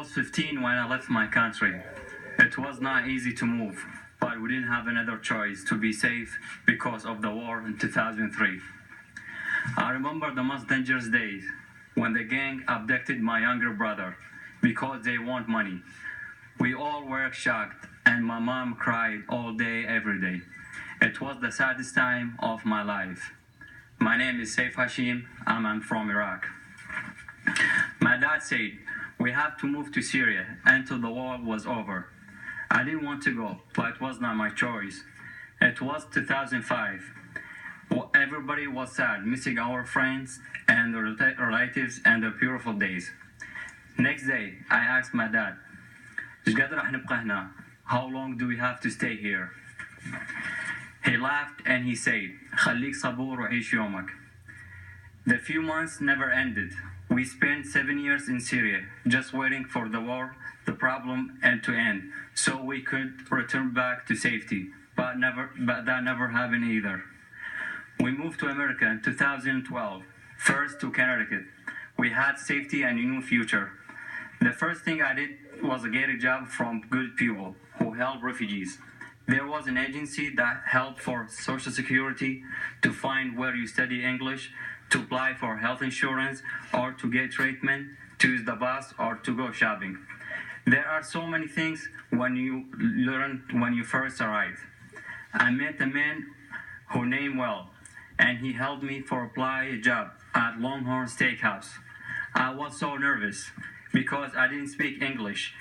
was 15 when I left my country. It was not easy to move, but we didn't have another choice to be safe because of the war in 2003. I remember the most dangerous days when the gang abducted my younger brother because they want money. We all were shocked, and my mom cried all day, every day. It was the saddest time of my life. My name is Saif Hashim. I'm from Iraq. My dad said, we have to move to Syria until the war was over. I didn't want to go, but it was not my choice. It was 2005. Well, everybody was sad, missing our friends and their relatives and their beautiful days. Next day, I asked my dad, "إيش قد رح نبقى هنا? How long do we have to stay here?" He laughed and he said, "خليك صبور وعيش يومك." The few months never ended. We spent 7 years in Syria, just waiting for the war, the problem, and to end, so we could return back to safety. But that never happened either. We moved to America in 2012, first to Connecticut. We had safety and a new future. The first thing I did was get a job from good people who help refugees. There was an agency that helped for Social Security, to find where you study English, to apply for health insurance, or to get treatment, to use the bus, or to go shopping. There are so many things when you learn when you first arrive. I met a man who named Well, and he helped me for apply a job at Longhorn Steakhouse. I was so nervous because I didn't speak English,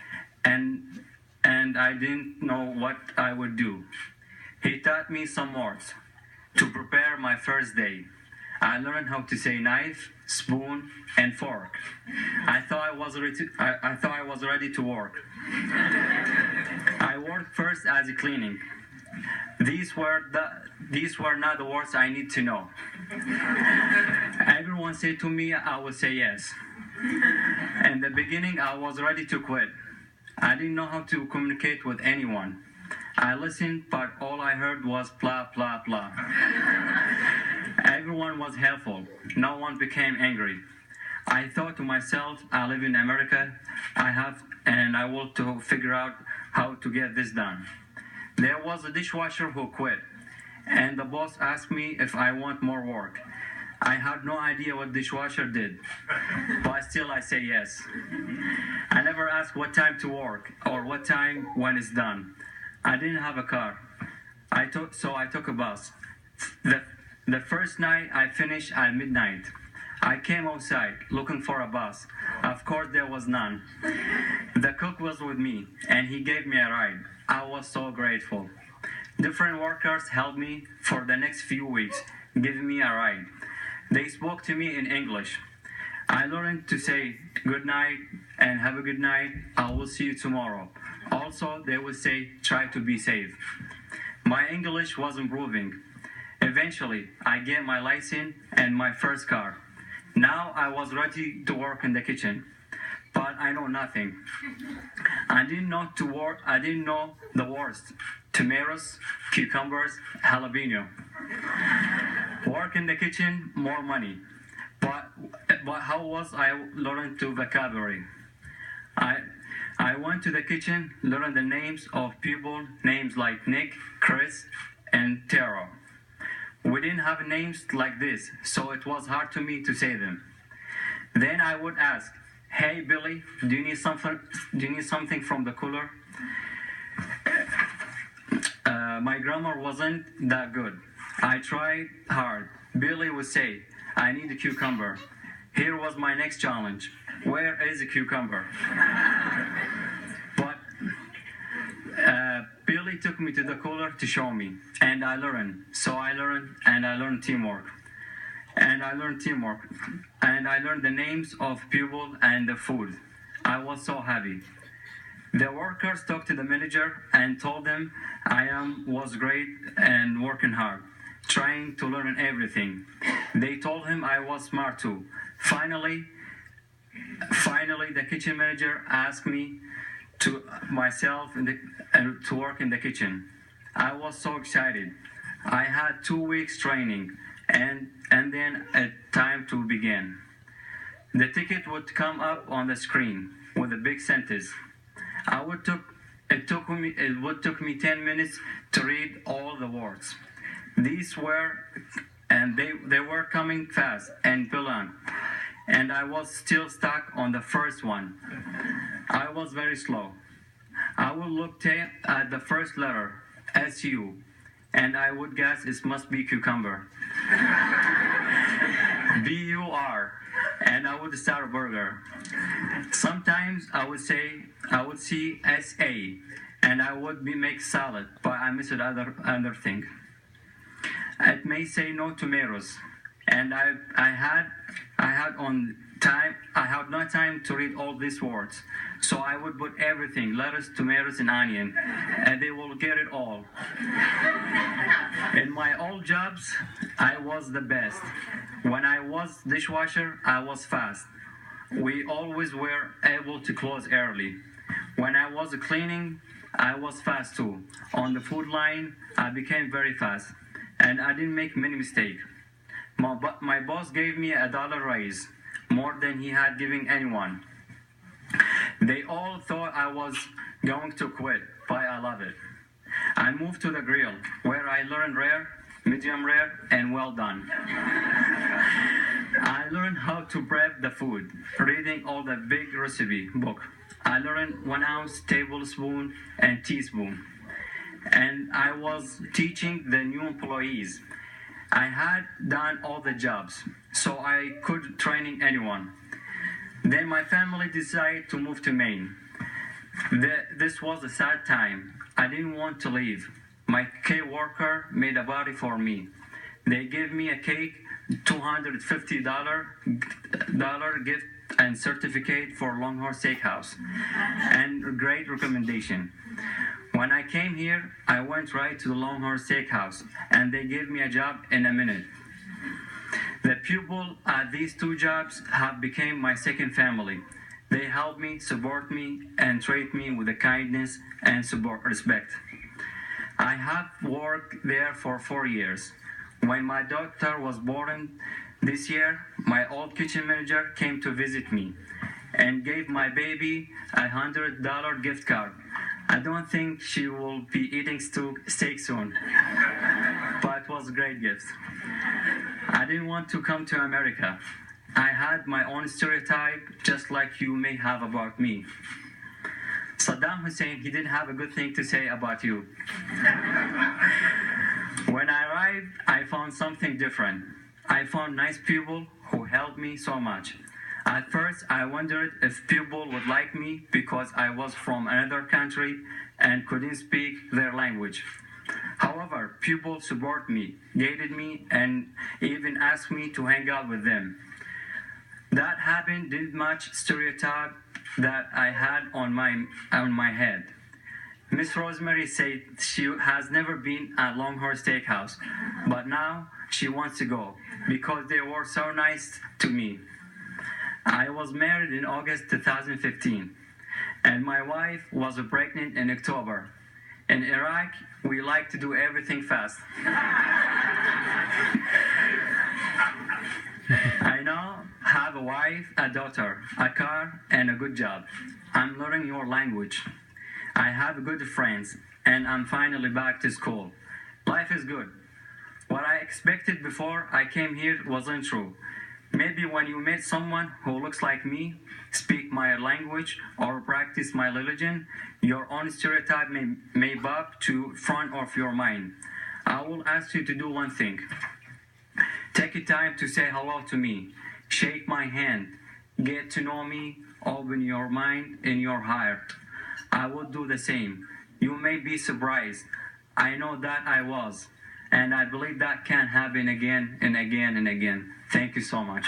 and I didn't know what I would do. He taught me some words to prepare my first day. I learned how to say knife, spoon, and fork. I thought I was ready to work. I worked first as a cleaning. These were not the words I need to know. Everyone said to me I would say yes. In the beginning, I was ready to quit. I didn't know how to communicate with anyone. I listened, but all I heard was blah, blah, blah. Everyone was helpful. No one became angry. I thought to myself, I live in America, and I want to figure out how to get this done. There was a dishwasher who quit, and the boss asked me if I want more work. I had no idea what dishwasher did, but still I say yes. I never asked what time to work or what time when it's done. I didn't have a car, so I took a bus. The first night I finished at midnight. I came outside looking for a bus. Of course there was none. The cook was with me and he gave me a ride. I was so grateful. Different workers helped me for the next few weeks, giving me a ride. They spoke to me in English. I learned to say good night and have a good night. I will see you tomorrow. Also, they would say, try to be safe. My English was improving. Eventually, I get my license and my first car. Now I was ready to work in the kitchen, but I know nothing. I didn't know the worst: tomatoes, cucumbers, jalapeno. Work in the kitchen, more money. But how was I learning to vocabulary? I went to the kitchen, learned the names of people, names like Nick, Chris, and Tara. We didn't have names like this, so it was hard to me to say them. Then I would ask, "Hey Billy, do you need something from the cooler?" My grammar wasn't that good. I tried hard. Billy would say, "I need a cucumber." Here was my next challenge. Where is a cucumber? But Billy took me to the cooler to show me, and I learned. So I learned teamwork. And I learned the names of people and the food. I was so happy. The workers talked to the manager and told them was great and working hard, trying to learn everything. They told him I was smart too. Finally, the kitchen manager asked me to work in the kitchen. I was so excited. I had 2 weeks training and then a time to begin. The ticket would come up on the screen with a big sentence. It would took me 10 minutes to read all the words. These were, and they were coming fast and long, and I was still stuck on the first one. I was very slow. I would look at the first letter, SU, and I would guess it must be cucumber. BUR, and I would start a burger. Sometimes I would see SA, and I would make salad, but I missed other thing. It may say no tomatoes, and I had no time to read all these words, so I would put everything, lettuce, tomatoes, and onion, and they will get it all. In my old jobs, I was the best. When I was dishwasher, I was fast. We always were able to close early. When I was cleaning, I was fast too. On the food line, I became very fast, and I didn't make many mistakes. My boss gave me $1 raise, more than he had given anyone. They all thought I was going to quit, but I love it. I moved to the grill, where I learned rare, medium rare, and well done. I learned how to prep the food, reading all the big recipe book. I learned 1 ounce, tablespoon, and teaspoon. And I was teaching the new employees. I had done all the jobs, so I could train anyone. Then my family decided to move to Maine. This was a sad time. I didn't want to leave. My co-worker made a party for me. They gave me a cake, $250 gift and certificate for Longhorn Steakhouse, and a great recommendation. When I came here, I went right to the Longhorn Steakhouse, and they gave me a job in a minute. The people at these 2 jobs have become my second family. They help me, support me, and treat me with the kindness and respect. I have worked there for 4 years. When my daughter was born this year, my old kitchen manager came to visit me and gave my baby a $100 gift card. I don't think she will be eating steak soon, but it was a great gift. I didn't want to come to America. I had my own stereotype, just like you may have about me. Saddam Hussein, he didn't have a good thing to say about you. When I arrived, I found something different. I found nice people who helped me so much. At first, I wondered if people would like me because I was from another country and couldn't speak their language. However, people support me, guided me, and even asked me to hang out with them. That happened didn't match stereotype that I had on my head. Miss Rosemary said she has never been at Longhorn Steakhouse, but now she wants to go because they were so nice to me. I was married in August 2015, and my wife was pregnant in October. In Iraq, we like to do everything fast. I now have a wife, a daughter, a car, and a good job. I'm learning your language. I have good friends, and I'm finally back to school. Life is good. What I expected before I came here wasn't true. Maybe when you meet someone who looks like me, speak my language, or practice my religion, your own stereotype may pop to front of your mind. I will ask you to do one thing. Take your time to say hello to me. Shake my hand. Get to know me. Open your mind and your heart. I will do the same. You may be surprised. I know that I was. And I believe that can happen again and again and again. Thank you so much.